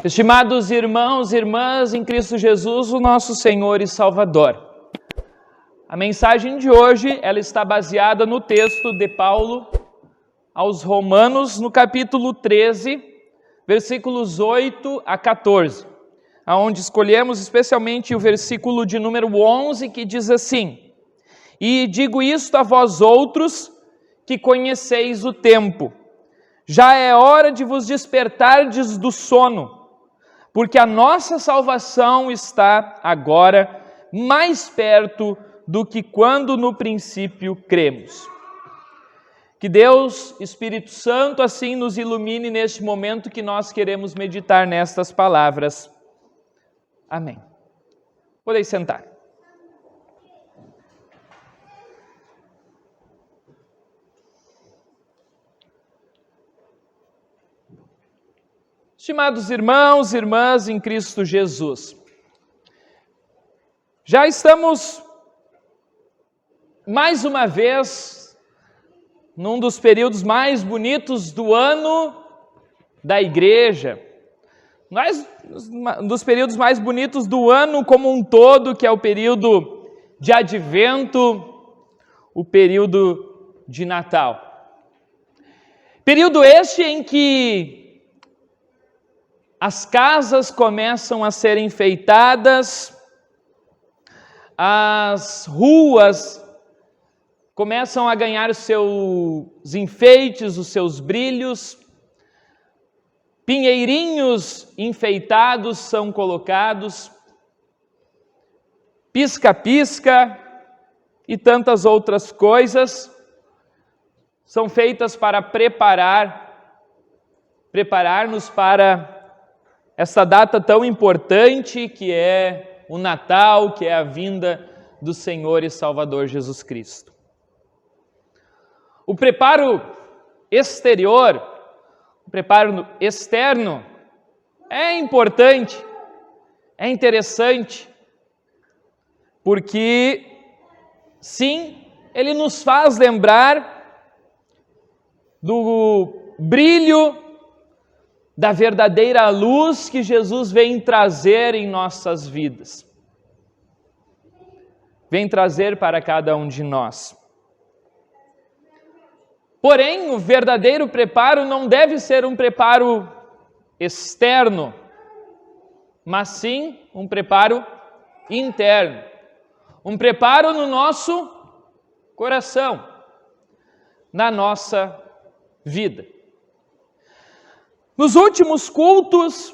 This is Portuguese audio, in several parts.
Estimados irmãos e irmãs em Cristo Jesus, o nosso Senhor e Salvador. A mensagem de hoje, ela está baseada no texto de Paulo aos Romanos, no capítulo 13, versículos 8 a 14, onde escolhemos especialmente o versículo de número 11, que diz assim: E digo isto a vós outros, que conheceis o tempo. Já é hora de vos despertardes do sono, porque a nossa salvação está agora mais perto do que quando no princípio cremos. Que Deus, Espírito Santo, assim nos ilumine neste momento que nós queremos meditar nestas palavras. Amém. Podeis sentar. Estimados irmãos e irmãs em Cristo Jesus, já estamos mais uma vez num dos períodos mais bonitos do ano da igreja, um dos períodos mais bonitos do ano como um todo, que é o período de Advento, o período de Natal. Período este em que as casas começam a ser enfeitadas, as ruas começam a ganhar os seus enfeites, os seus brilhos, pinheirinhos enfeitados são colocados, pisca-pisca e tantas outras coisas são feitas para preparar-nos para essa data tão importante que é o Natal, que é a vinda do Senhor e Salvador Jesus Cristo. O preparo exterior, o preparo externo é importante, é interessante, porque sim, ele nos faz lembrar do brilho da verdadeira luz que Jesus vem trazer em nossas vidas. Vem trazer para cada um de nós. Porém, o verdadeiro preparo não deve ser um preparo externo, mas sim um preparo interno. Um preparo no nosso coração, na nossa vida. Nos últimos cultos,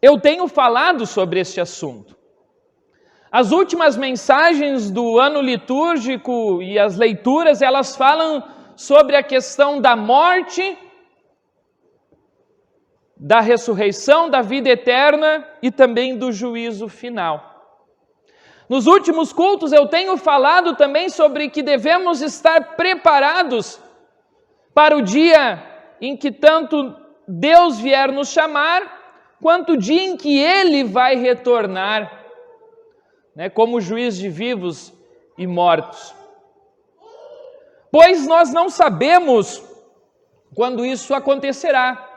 eu tenho falado sobre este assunto. As últimas mensagens do ano litúrgico e as leituras, elas falam sobre a questão da morte, da ressurreição, da vida eterna e também do juízo final. Nos últimos cultos, eu tenho falado também sobre que devemos estar preparados para o dia em que tanto Deus vier nos chamar, quanto o dia em que Ele vai retornar, como juiz de vivos e mortos. Pois nós não sabemos quando isso acontecerá,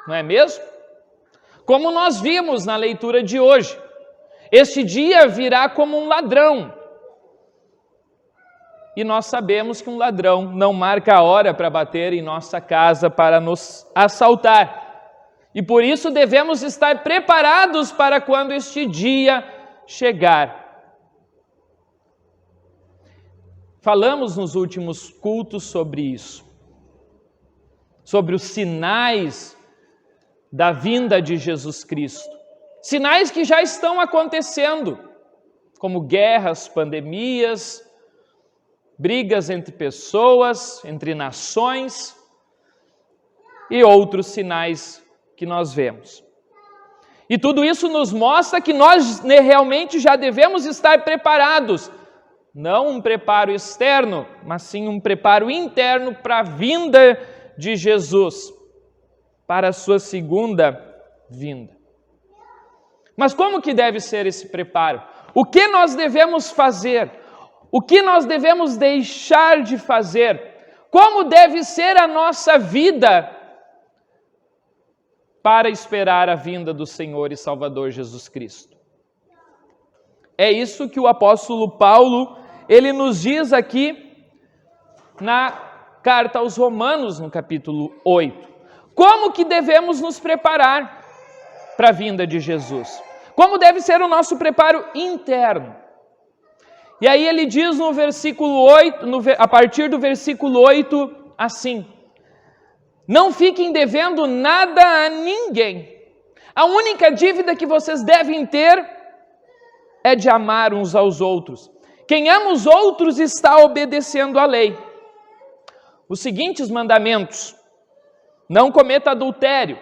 não é mesmo? Como nós vimos na leitura de hoje, este dia virá como um ladrão. E nós sabemos que um ladrão não marca a hora para bater em nossa casa, para nos assaltar. E por isso devemos estar preparados para quando este dia chegar. Falamos nos últimos cultos sobre isso. Sobre os sinais da vinda de Jesus Cristo. Sinais que já estão acontecendo, como guerras, pandemias, brigas entre pessoas, entre nações e outros sinais que nós vemos. E tudo isso nos mostra que nós realmente já devemos estar preparados, não um preparo externo, mas sim um preparo interno para a vinda de Jesus, para a sua segunda vinda. Mas como que deve ser esse preparo? O que nós devemos fazer? O que nós devemos deixar de fazer? Como deve ser a nossa vida para esperar a vinda do Senhor e Salvador Jesus Cristo. É isso que o apóstolo Paulo, ele nos diz aqui na carta aos Romanos, no capítulo 8. Como que devemos nos preparar para a vinda de Jesus? Como deve ser o nosso preparo interno? E aí ele diz no versículo 8, a partir do versículo 8, assim: não fiquem devendo nada a ninguém. A única dívida que vocês devem ter é de amar uns aos outros. Quem ama os outros está obedecendo à lei. Os seguintes mandamentos: não cometa adultério,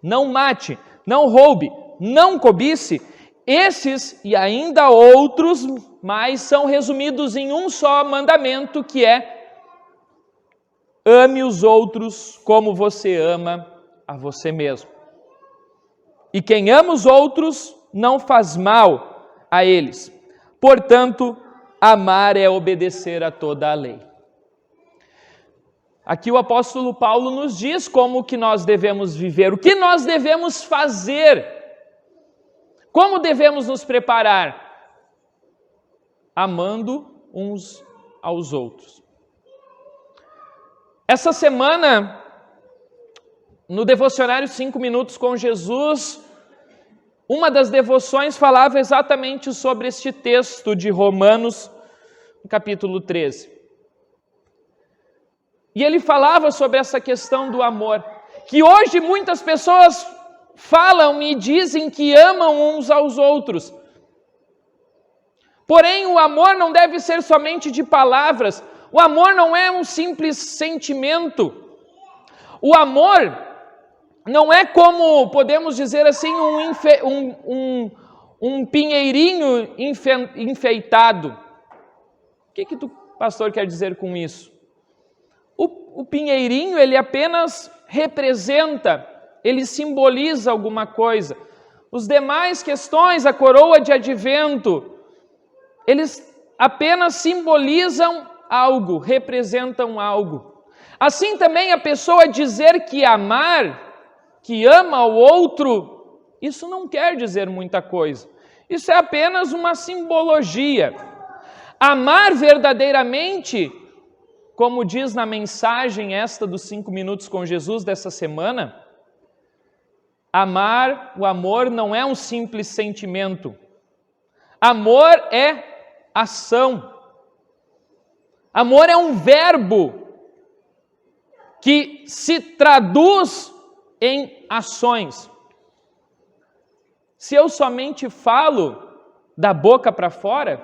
não mate, não roube, não cobice. Esses e ainda outros mais são resumidos em um só mandamento, que é: ame os outros como você ama a você mesmo. E quem ama os outros não faz mal a eles. Portanto, amar é obedecer a toda a lei. Aqui o apóstolo Paulo nos diz como que nós devemos viver, o que nós devemos fazer, como devemos nos preparar, amando uns aos outros. Essa semana, no devocionário 5 Minutos com Jesus, uma das devoções falava exatamente sobre este texto de Romanos, no capítulo 13. E ele falava sobre essa questão do amor, que hoje muitas pessoas falam e dizem que amam uns aos outros. Porém, o amor não deve ser somente de palavras. O amor não é um simples sentimento. O amor não é como, podemos dizer assim, um pinheirinho enfeitado. O que o pastor quer dizer com isso? O pinheirinho, ele apenas representa, ele simboliza alguma coisa. Os demais questões, a coroa de advento, eles apenas simbolizam algo, representam algo. Assim também a pessoa dizer que amar, que ama o outro, isso não quer dizer muita coisa. Isso é apenas uma simbologia. Amar verdadeiramente, como diz na mensagem esta dos 5 Minutos com Jesus dessa semana, o amor não é um simples sentimento. Amor é ação. Amor é um verbo que se traduz em ações. Se eu somente falo da boca para fora,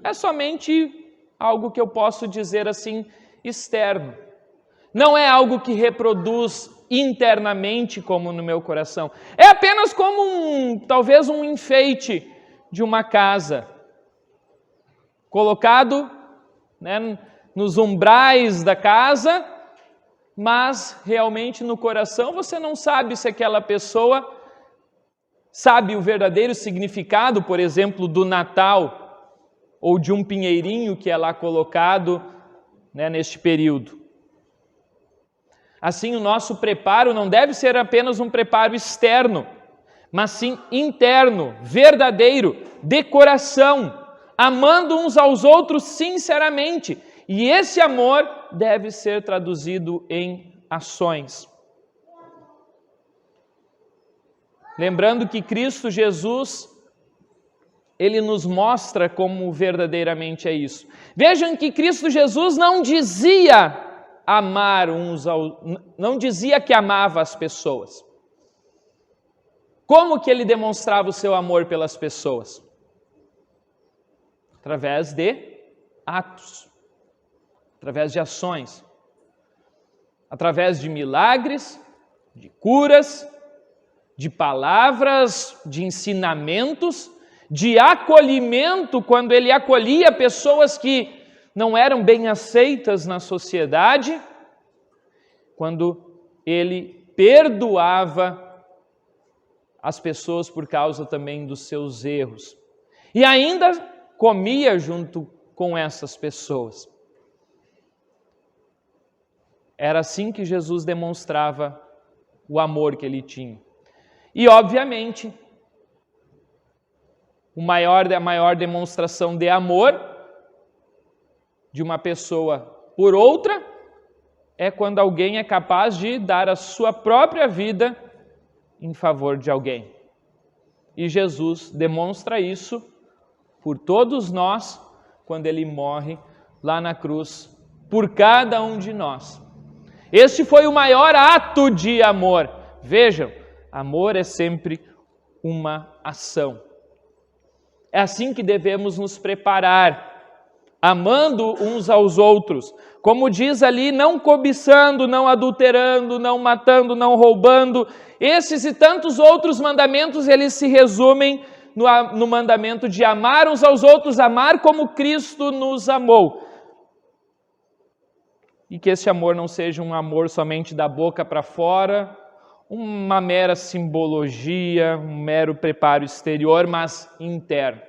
é somente algo que eu posso dizer assim, externo. Não é algo que reproduz internamente como no meu coração. É apenas como talvez um enfeite de uma casa, colocado, né, nos umbrais da casa, mas realmente no coração você não sabe se aquela pessoa sabe o verdadeiro significado, por exemplo, do Natal, ou de um pinheirinho que é lá colocado, né, neste período. Assim, o nosso preparo não deve ser apenas um preparo externo, mas sim interno, verdadeiro, de coração, amando uns aos outros sinceramente. E esse amor deve ser traduzido em ações. Lembrando que Cristo Jesus, ele nos mostra como verdadeiramente é isso. Vejam que Cristo Jesus não dizia não dizia que amava as pessoas. Como que ele demonstrava o seu amor pelas pessoas? Através de atos, através de ações, através de milagres, de curas, de palavras, de ensinamentos, de acolhimento, quando ele acolhia pessoas que não eram bem aceitas na sociedade, quando ele perdoava as pessoas por causa também dos seus erros. E ainda comia junto com essas pessoas. Era assim que Jesus demonstrava o amor que ele tinha. E, obviamente, a maior demonstração de amor de uma pessoa por outra é quando alguém é capaz de dar a sua própria vida em favor de alguém. E Jesus demonstra isso por todos nós quando ele morre lá na cruz por cada um de nós. Este foi o maior ato de amor. Vejam, amor é sempre uma ação. É assim que devemos nos preparar, amando uns aos outros. Como diz ali, não cobiçando, não adulterando, não matando, não roubando. Esses e tantos outros mandamentos, eles se resumem no mandamento de amar uns aos outros, amar como Cristo nos amou. E que esse amor não seja um amor somente da boca para fora, uma mera simbologia, um mero preparo exterior, mas interno.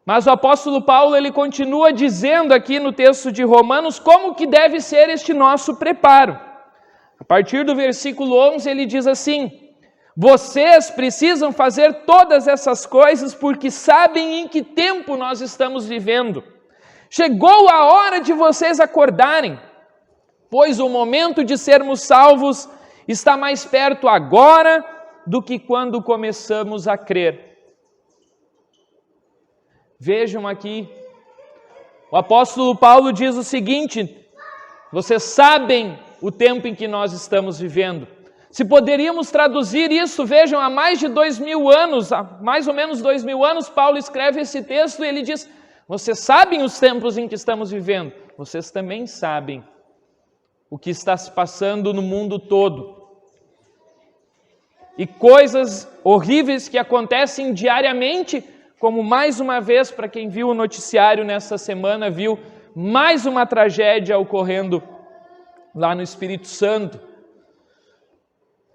Mas o apóstolo Paulo, ele continua dizendo aqui no texto de Romanos como que deve ser este nosso preparo. A partir do versículo 11 ele diz assim: vocês precisam fazer todas essas coisas porque sabem em que tempo nós estamos vivendo. Chegou a hora de vocês acordarem, pois o momento de sermos salvos está mais perto agora do que quando começamos a crer. Vejam aqui, o apóstolo Paulo diz o seguinte: vocês sabem o tempo em que nós estamos vivendo. Se poderíamos traduzir isso, vejam, há mais de 2000 anos, há mais ou menos 2000 anos, Paulo escreve esse texto e ele diz: vocês sabem os tempos em que estamos vivendo, vocês também sabem o que está se passando no mundo todo. E coisas horríveis que acontecem diariamente, como mais uma vez, para quem viu o noticiário nessa semana, viu mais uma tragédia ocorrendo lá no Espírito Santo.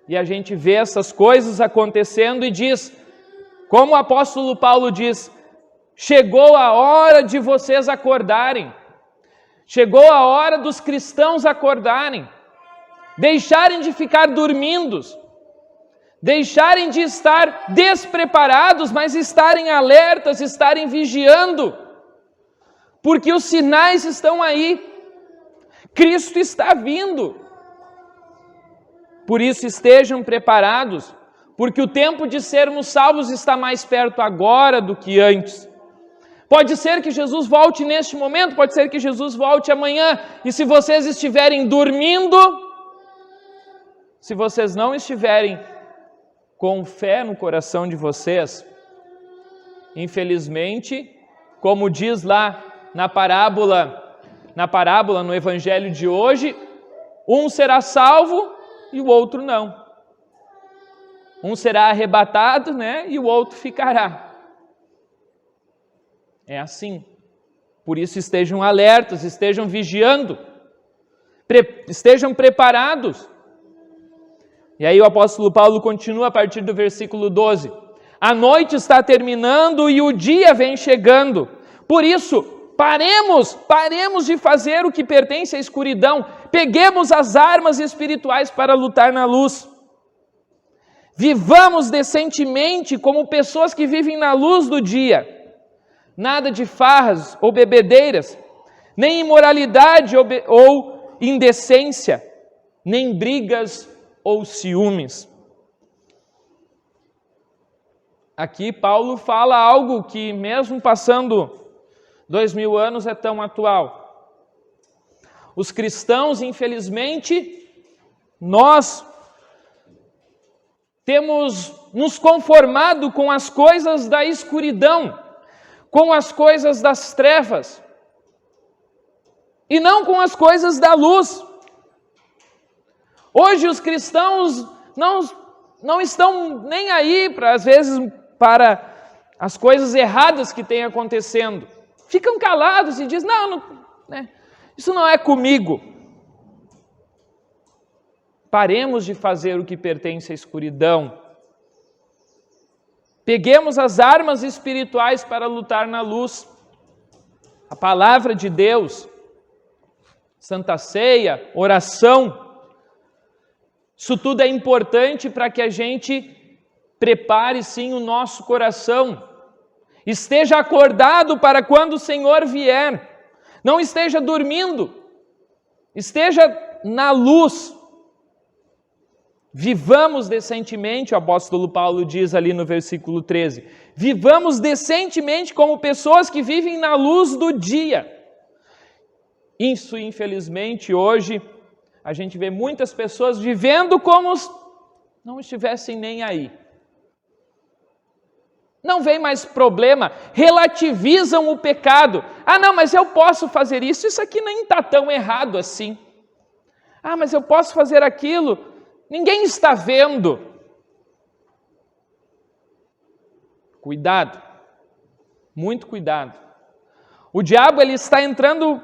E a gente vê essas coisas acontecendo e diz, como o apóstolo Paulo diz, chegou a hora de vocês acordarem. Chegou a hora dos cristãos acordarem. Deixarem de ficar dormindo. Deixarem de estar despreparados, mas estarem alertas, estarem vigiando. Porque os sinais estão aí. Cristo está vindo. Por isso estejam preparados, porque o tempo de sermos salvos está mais perto agora do que antes. Pode ser que Jesus volte neste momento, pode ser que Jesus volte amanhã. E se vocês estiverem dormindo, se vocês não estiverem com fé no coração de vocês, infelizmente, como diz lá na parábola no evangelho de hoje, um será salvo e o outro não. Um será arrebatado, e o outro ficará. É assim. Por isso estejam alertas, estejam vigiando, estejam preparados. E aí o apóstolo Paulo continua a partir do versículo 12. A noite está terminando e o dia vem chegando. Por isso, paremos de fazer o que pertence à escuridão. Peguemos as armas espirituais para lutar na luz. Vivamos decentemente como pessoas que vivem na luz do dia. Nada de farras ou bebedeiras, nem imoralidade ou indecência, nem brigas ou ciúmes. Aqui Paulo fala algo que mesmo passando 2000 anos é tão atual. Os cristãos, infelizmente, nós temos nos conformado com as coisas da escuridão, com as coisas das trevas, e não com as coisas da luz. Hoje os cristãos não estão nem aí, às vezes, para as coisas erradas que têm acontecendo. Ficam calados e dizem, isso não é comigo. Paremos de fazer o que pertence à escuridão. Peguemos as armas espirituais para lutar na luz. A palavra de Deus, Santa Ceia, oração. Isso tudo é importante para que a gente prepare sim o nosso coração. Esteja acordado para quando o Senhor vier. Não esteja dormindo. Esteja na luz. Vivamos decentemente, o apóstolo Paulo diz ali no versículo 13. Vivamos decentemente como pessoas que vivem na luz do dia. Isso, infelizmente, hoje a gente vê muitas pessoas vivendo como se não estivessem nem aí. Não vem mais problema, relativizam o pecado. Ah, não, mas eu posso fazer isso, isso aqui nem está tão errado assim. Ah, mas eu posso fazer aquilo, ninguém está vendo. Cuidado, muito cuidado. O diabo ele está entrando,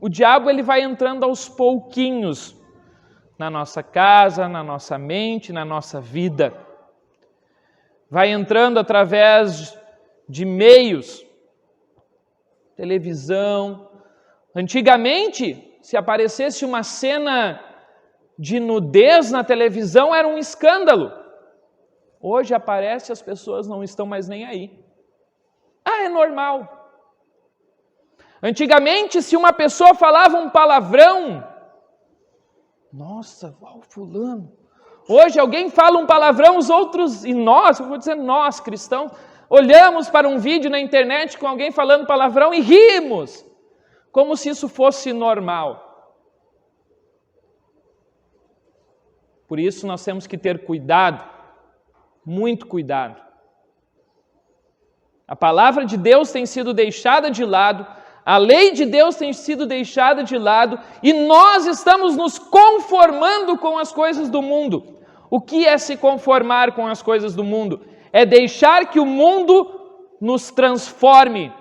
o diabo ele vai entrando aos pouquinhos na nossa casa, na nossa mente, na nossa vida. Vai entrando através de meios, televisão. Antigamente, se aparecesse uma cena de nudez na televisão, era um escândalo. Hoje aparece, as pessoas não estão mais nem aí. Ah, é normal. Antigamente, se uma pessoa falava um palavrão, nossa, ó, fulano. Hoje alguém fala um palavrão, os outros, e nós, eu vou dizer nós cristãos, olhamos para um vídeo na internet com alguém falando palavrão e rimos, como se isso fosse normal. Por isso nós temos que ter cuidado, muito cuidado. A palavra de Deus tem sido deixada de lado, a lei de Deus tem sido deixada de lado e nós estamos nos conformando com as coisas do mundo. O que é se conformar com as coisas do mundo? É deixar que o mundo nos transforme.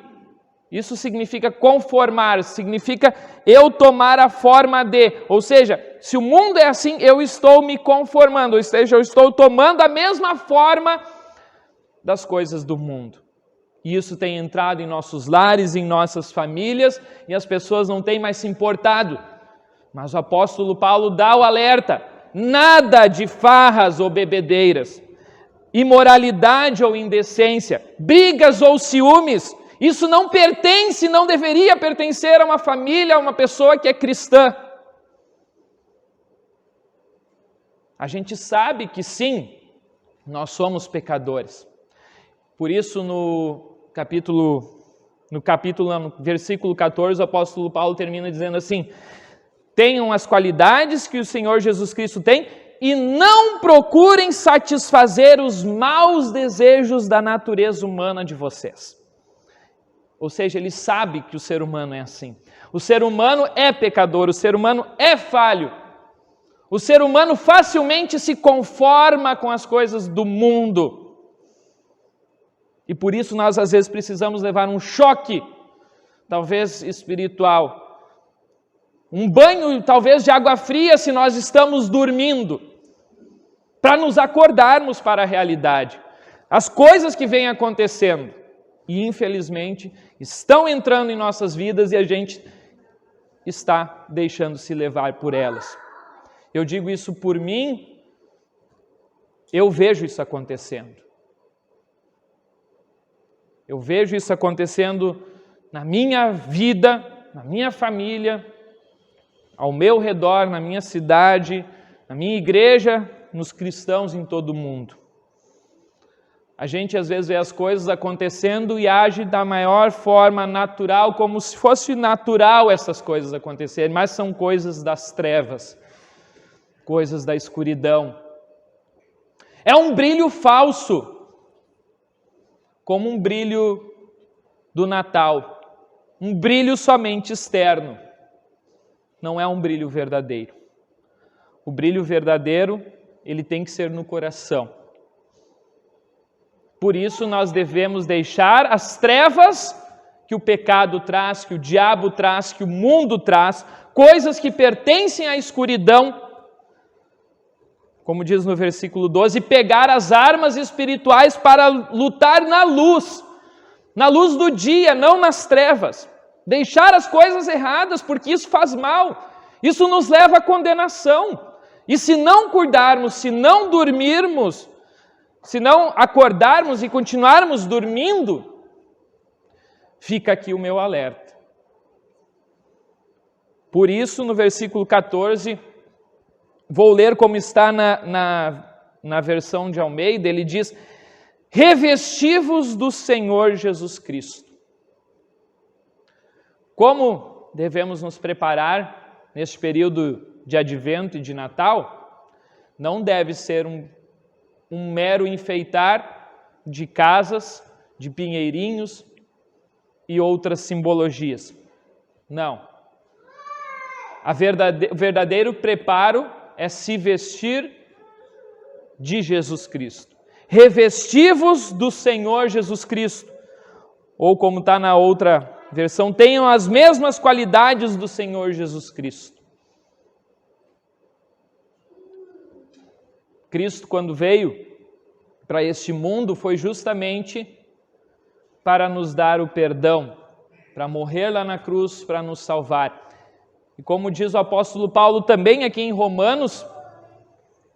Isso significa conformar, significa eu tomar a forma de. Ou seja, se o mundo é assim, eu estou me conformando, ou seja, eu estou tomando a mesma forma das coisas do mundo. E isso tem entrado em nossos lares, em nossas famílias, e as pessoas não têm mais se importado. Mas o apóstolo Paulo dá o alerta. Nada de farras ou bebedeiras, imoralidade ou indecência, brigas ou ciúmes. Isso não pertence, não deveria pertencer a uma família, a uma pessoa que é cristã. A gente sabe que sim, nós somos pecadores. Por isso no versículo 14, o apóstolo Paulo termina dizendo assim: tenham as qualidades que o Senhor Jesus Cristo tem e não procurem satisfazer os maus desejos da natureza humana de vocês. Ou seja, ele sabe que o ser humano é assim. O ser humano é pecador, o ser humano é falho. O ser humano facilmente se conforma com as coisas do mundo. E por isso nós às vezes precisamos levar um choque, talvez espiritual. Um banho, talvez, de água fria se nós estamos dormindo, para nos acordarmos para a realidade. As coisas que vêm acontecendo e, infelizmente, estão entrando em nossas vidas e a gente está deixando se levar por elas. Eu digo isso por mim, eu vejo isso acontecendo. Eu vejo isso acontecendo na minha vida, na minha família, ao meu redor, na minha cidade, na minha igreja, nos cristãos em todo o mundo. A gente às vezes vê as coisas acontecendo e age da maior forma natural, como se fosse natural essas coisas acontecerem, mas são coisas das trevas, coisas da escuridão. É um brilho falso, como um brilho do Natal, um brilho somente externo. Não é um brilho verdadeiro. O brilho verdadeiro, ele tem que ser no coração. Por isso nós devemos deixar as trevas que o pecado traz, que o diabo traz, que o mundo traz, coisas que pertencem à escuridão, como diz no versículo 12, pegar as armas espirituais para lutar na luz do dia, não nas trevas. Deixar as coisas erradas, porque isso faz mal, isso nos leva à condenação. E se não cuidarmos, se não dormirmos, se não acordarmos e continuarmos dormindo, fica aqui o meu alerta. Por isso, no versículo 14, vou ler como está na versão de Almeida, ele diz: revesti-vos do Senhor Jesus Cristo. Como devemos nos preparar neste período de Advento e de Natal? Não deve ser um mero enfeitar de casas, de pinheirinhos e outras simbologias. Não. O verdadeiro preparo é se vestir de Jesus Cristo. Revesti-vos do Senhor Jesus Cristo. Ou como está na outra versão, tenham as mesmas qualidades do Senhor Jesus Cristo. Cristo, quando veio para este mundo, foi justamente para nos dar o perdão, para morrer lá na cruz, para nos salvar. E como diz o apóstolo Paulo também aqui em Romanos,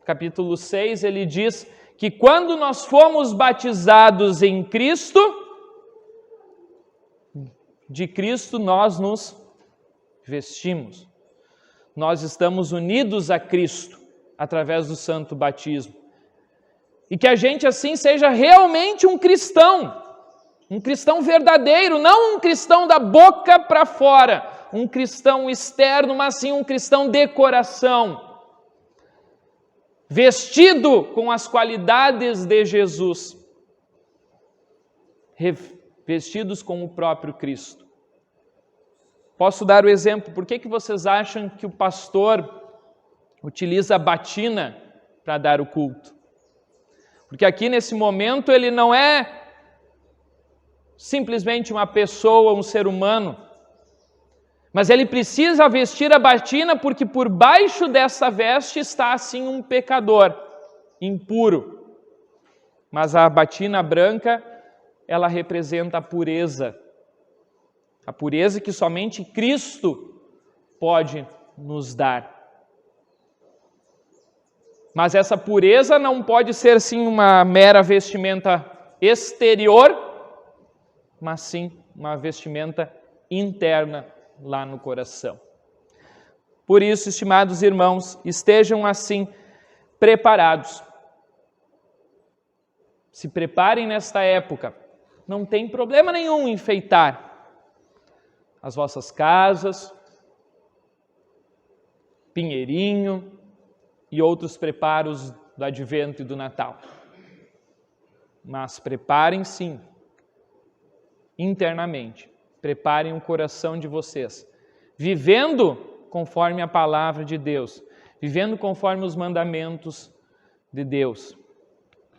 capítulo 6, ele diz que quando nós fomos batizados em Cristo, de Cristo nós nos vestimos. Nós estamos unidos a Cristo através do santo batismo. E que a gente assim seja realmente um cristão verdadeiro, não um cristão da boca para fora, um cristão externo, mas sim um cristão de coração, vestido com as qualidades de Jesus, vestidos com o próprio Cristo. Posso dar o exemplo, por que vocês acham que o pastor utiliza a batina para dar o culto? Porque aqui nesse momento ele não é simplesmente uma pessoa, um ser humano, mas ele precisa vestir a batina porque por baixo dessa veste está assim um pecador, impuro. Mas a batina branca, ela representa a pureza que somente Cristo pode nos dar. Mas essa pureza não pode ser sim uma mera vestimenta exterior, mas sim uma vestimenta interna lá no coração. Por isso, estimados irmãos, estejam assim preparados. Se preparem nesta época. Não tem problema nenhum em enfeitar as vossas casas, pinheirinho e outros preparos do Advento e do Natal. Mas preparem sim, internamente. Preparem o coração de vocês, vivendo conforme a palavra de Deus, vivendo conforme os mandamentos de Deus.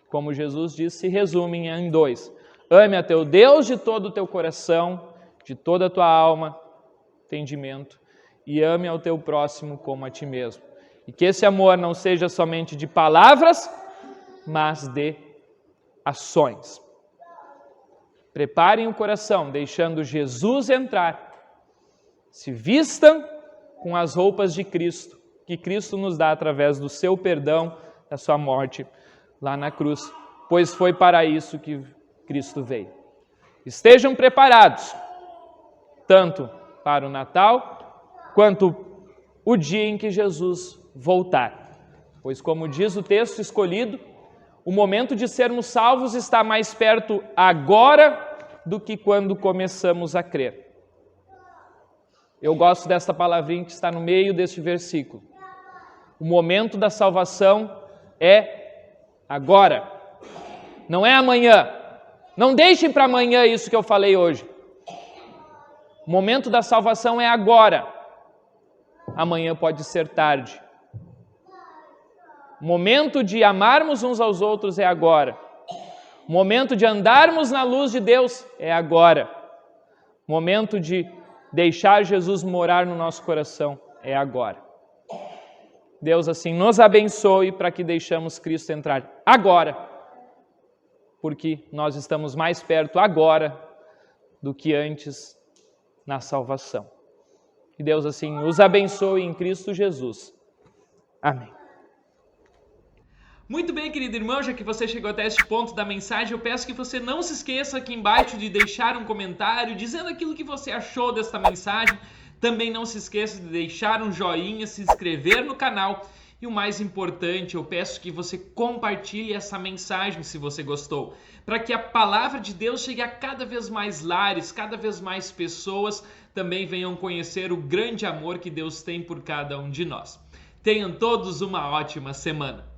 Como Jesus disse, se resumem em 2. Ame a teu Deus de todo o teu coração, de toda a tua alma, entendimento, e ame ao teu próximo como a ti mesmo. E que esse amor não seja somente de palavras, mas de ações. Preparem o coração, deixando Jesus entrar. Se vistam com as roupas de Cristo, que Cristo nos dá através do seu perdão, da sua morte lá na cruz, pois foi para isso que Cristo veio. Estejam preparados, tanto para o Natal, quanto o dia em que Jesus voltar. Pois, como diz o texto escolhido, o momento de sermos salvos está mais perto agora do que quando começamos a crer. Eu gosto desta palavrinha que está no meio deste versículo. O momento da salvação é agora, não é amanhã. Não deixem para amanhã isso que eu falei hoje. O momento da salvação é agora. Amanhã pode ser tarde. O momento de amarmos uns aos outros é agora. O momento de andarmos na luz de Deus é agora. O momento de deixar Jesus morar no nosso coração é agora. Deus assim nos abençoe para que deixemos Cristo entrar agora, porque nós estamos mais perto agora do que antes na salvação. Que Deus assim nos abençoe em Cristo Jesus. Amém. Muito bem, querido irmão, já que você chegou até este ponto da mensagem, eu peço que você não se esqueça aqui embaixo de deixar um comentário dizendo aquilo que você achou desta mensagem. Também não se esqueça de deixar um joinha, se inscrever no canal e o mais importante, eu peço que você compartilhe essa mensagem se você gostou, para que a palavra de Deus chegue a cada vez mais lares, cada vez mais pessoas também venham conhecer o grande amor que Deus tem por cada um de nós. Tenham todos uma ótima semana.